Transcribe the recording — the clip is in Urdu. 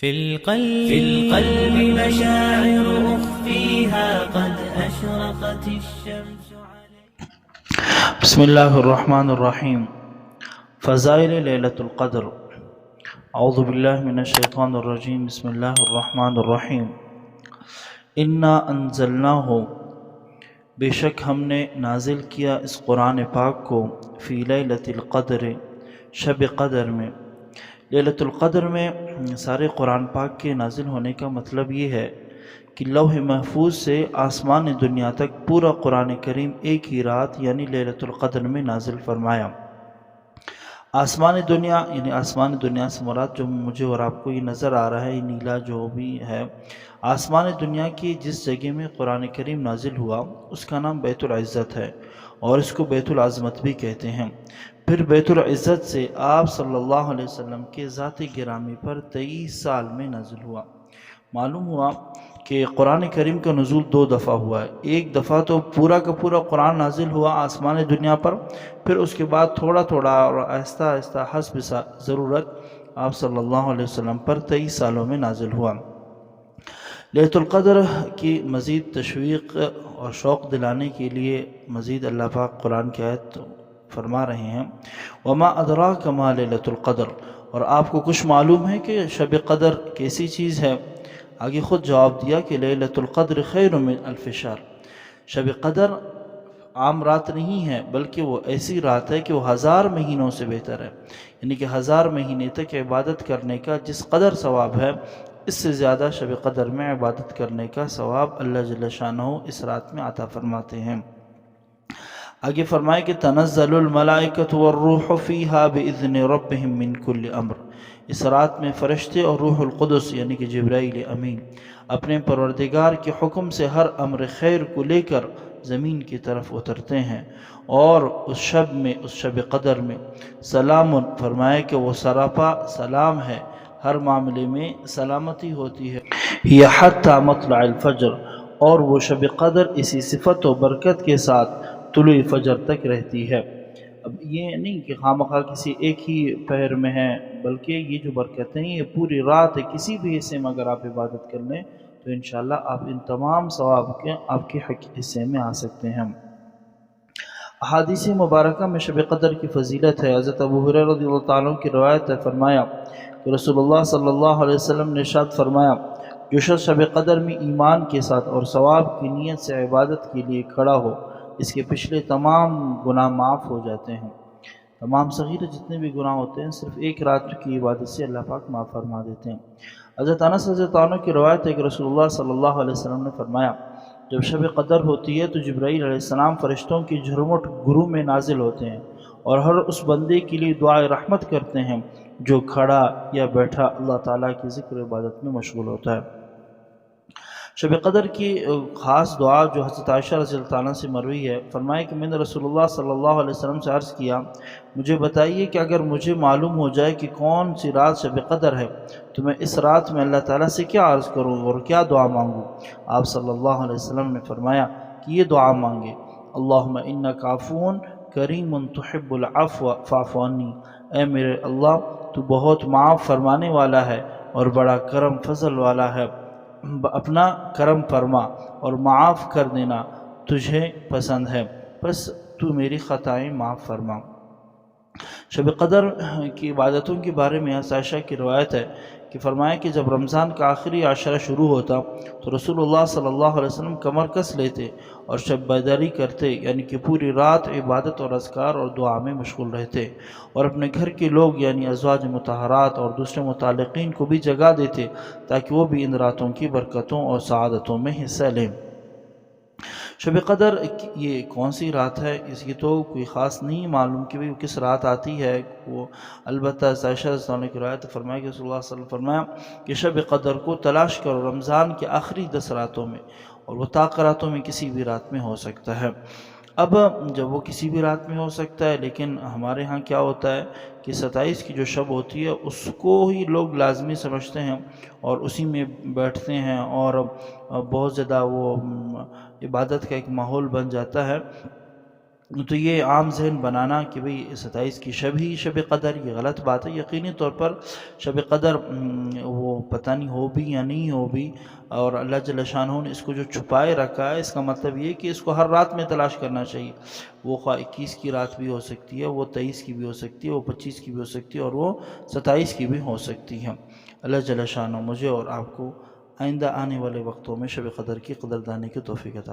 في القلب مشاعر أخفيها قد أشرقت الشمس عليها. بسم اللہ الرحمن الرحیم. فضائل لیلۃ القدر. اعوذ باللہ من الشیطان الرجیم. بسم اللہ الرحمن الرحیم. انا انزلناہ، بے شک ہم نے نازل کیا اس قرآن پاک کو، فی لیلۃ القدر، شب قدر میں. لیلۃ القدر میں سارے قرآن پاک کے نازل ہونے کا مطلب یہ ہے کہ لوح محفوظ سے آسمان دنیا تک پورا قرآن کریم ایک ہی رات یعنی لیلۃ القدر میں نازل فرمایا. آسمان دنیا یعنی آسمان دنیا سے مراد جو مجھے اور آپ کو یہ نظر آ رہا ہے، یہ نیلا جو بھی ہے، آسمان دنیا کی جس جگہ میں قرآن کریم نازل ہوا اس کا نام بیت العزت ہے، اور اس کو بیت العظمت بھی کہتے ہیں. پھر بیت العزت سے آپ صلی اللہ علیہ وسلم کے ذات گرامی پر 23 سال میں نازل ہوا. معلوم ہوا کہ قرآن کریم کا نزول 2 دفعہ ہوا ہے. ایک دفعہ تو پورا کا پورا قرآن نازل ہوا آسمان دنیا پر، پھر اس کے بعد تھوڑا تھوڑا اور آہستہ آہستہ حسب ضرورت آپ صلی اللہ علیہ وسلم پر 23 سالوں میں نازل ہوا. لیلۃ القدر کی مزید تشویق اور شوق دلانے کے لیے مزید اللہ پاک قرآن کی آیت فرما رہے ہیں، وما ادراک ما لیلۃ القدر، اور آپ کو کچھ معلوم ہے کہ شب قدر کیسی چیز ہے؟ آگے خود جواب دیا کہ لیلۃ القدر خیر من الف شہر. شب قدر عام رات نہیں ہے، بلکہ وہ ایسی رات ہے کہ وہ 1000 مہینوں سے بہتر ہے. یعنی کہ 1000 مہینے تک عبادت کرنے کا جس قدر ثواب ہے، اس سے زیادہ شب قدر میں عبادت کرنے کا ثواب اللہ جل شانہ اس رات میں عطا فرماتے ہیں. آگے فرمائے کہ تنزل الملائکۃ والروح فیہا باذن ربہم من کل امر. اس رات میں فرشتے اور روح القدس یعنی کہ جبرائیل امین اپنے پروردگار کے حکم سے ہر امر خیر کو لے کر زمین کی طرف اترتے ہیں. اور اس شب قدر میں سلام، فرمائے کہ وہ سراپا سلام ہے، ہر معاملے میں سلامتی ہوتی ہے. یہ حتی مطلع الفجر، اور وہ شب قدر اسی صفت و برکت کے ساتھ طلوع فجر تک رہتی ہے. اب یہ نہیں کہ خامخواہ کسی ایک ہی پہر میں ہے، بلکہ یہ جو برکتیں یہ پوری رات ہے. کسی بھی حصے میں اگر آپ عبادت کر لیں تو انشاءاللہ آپ ان تمام ثواب کے آپ کے حصے میں آ سکتے ہیں. احادیث مبارکہ میں شب قدر کی فضیلت ہے. حضرت ابو ہریرہ رضی اللہ تعالیٰ عنہ کی روایت ہے، فرمایا کہ رسول اللہ صلی اللہ علیہ وسلم نے ارشاد فرمایا، جو شخص شب قدر میں ایمان کے ساتھ اور ثواب کی نیت سے عبادت کے لیے کھڑا ہو، اس کے پچھلے تمام گناہ معاف ہو جاتے ہیں. تمام صغیر جتنے بھی گناہ ہوتے ہیں صرف ایک رات کی عبادت سے اللہ پاک معاف فرما دیتے ہیں. حضرت انس رضی اللہ عنہ کی روایت ہے کہ رسول اللہ صلی اللہ علیہ وسلم نے فرمایا، جب شب قدر ہوتی ہے تو جبرائیل علیہ السلام فرشتوں کی جھرمٹ گروہ میں نازل ہوتے ہیں اور ہر اس بندے کے لیے دعائے رحمت کرتے ہیں جو کھڑا یا بیٹھا اللہ تعالیٰ کی ذکر و عبادت میں مشغول ہوتا ہے. شب قدر کی خاص دعا جو حضرت عائشہ رضی اللہ عنہ سے مروی ہے، فرمایا کہ میں نے رسول اللہ صلی اللہ علیہ وسلم سے عرض کیا، مجھے بتائیے کہ اگر مجھے معلوم ہو جائے کہ کون سی رات شب قدر ہے تو میں اس رات میں اللہ تعالیٰ سے کیا عرض کروں اور کیا دعا مانگوں؟ آپ صلی اللہ علیہ وسلم نے فرمایا کہ یہ دعا مانگے، اللہم انک عفو کریم تحب العفو فاعف عنی. اے میرے اللہ، تو بہت معاف فرمانے والا ہے اور بڑا کرم فضل والا ہے، اپنا کرم فرما اور معاف کر دینا تجھے پسند ہے، بس تو میری خطائیں معاف فرما. شب قدر کی عبادتوں کے بارے میں عائشہ کی روایت ہے کہ فرمایا کہ جب رمضان کا آخری عشرہ شروع ہوتا تو رسول اللہ صلی اللہ علیہ وسلم کمر کس لیتے اور شب بیداری کرتے، یعنی کہ پوری رات عبادت اور اذکار اور دعا میں مشغول رہتے، اور اپنے گھر کے لوگ یعنی ازواج مطہرات اور دوسرے متعلقین کو بھی جگا دیتے تاکہ وہ بھی ان راتوں کی برکتوں اور سعادتوں میں حصہ لیں. شب قدر یہ کون سی رات ہے، اس کی تو کوئی خاص نہیں معلوم کہ وہ کس رات آتی ہے. وہ البتہ عائشہ رضی اللہ عنہ کی روایت فرمایا کہ رسول اللہ صلی اللہ علیہ وسلم فرمایا کہ شب قدر کو تلاش کرو رمضان کے آخری 10 راتوں میں، اور وہ طاق راتوں میں کسی بھی رات میں ہو سکتا ہے. اب جب وہ کسی بھی رات میں ہو سکتا ہے، لیکن ہمارے ہاں کیا ہوتا ہے کہ 27 کی جو شب ہوتی ہے اس کو ہی لوگ لازمی سمجھتے ہیں اور اسی میں بیٹھتے ہیں، اور بہت زیادہ وہ عبادت کا ایک ماحول بن جاتا ہے. تو یہ عام ذہن بنانا کہ بھئی 27 کی شب ہی شب قدر، یہ غلط بات ہے۔ یقینی طور پر شب قدر وہ پتہ نہیں ہو بھی یا نہیں ہو بھی، اور اللہ جل شانہ نے اس کو جو چھپائے رکھا ہے، اس کا مطلب یہ کہ اس کو ہر رات میں تلاش کرنا چاہیے۔ وہ خواہ 21 کی رات بھی ہو سکتی ہے، وہ 23 کی بھی ہو سکتی ہے، وہ 25 کی بھی ہو سکتی ہے، اور وہ 27 کی بھی ہو سکتی ہے۔ اللہ جل شانہ مجھے اور آپ کو آئندہ آنے والے وقتوں میں شب قدر کی قدردانی کی توفیق عطا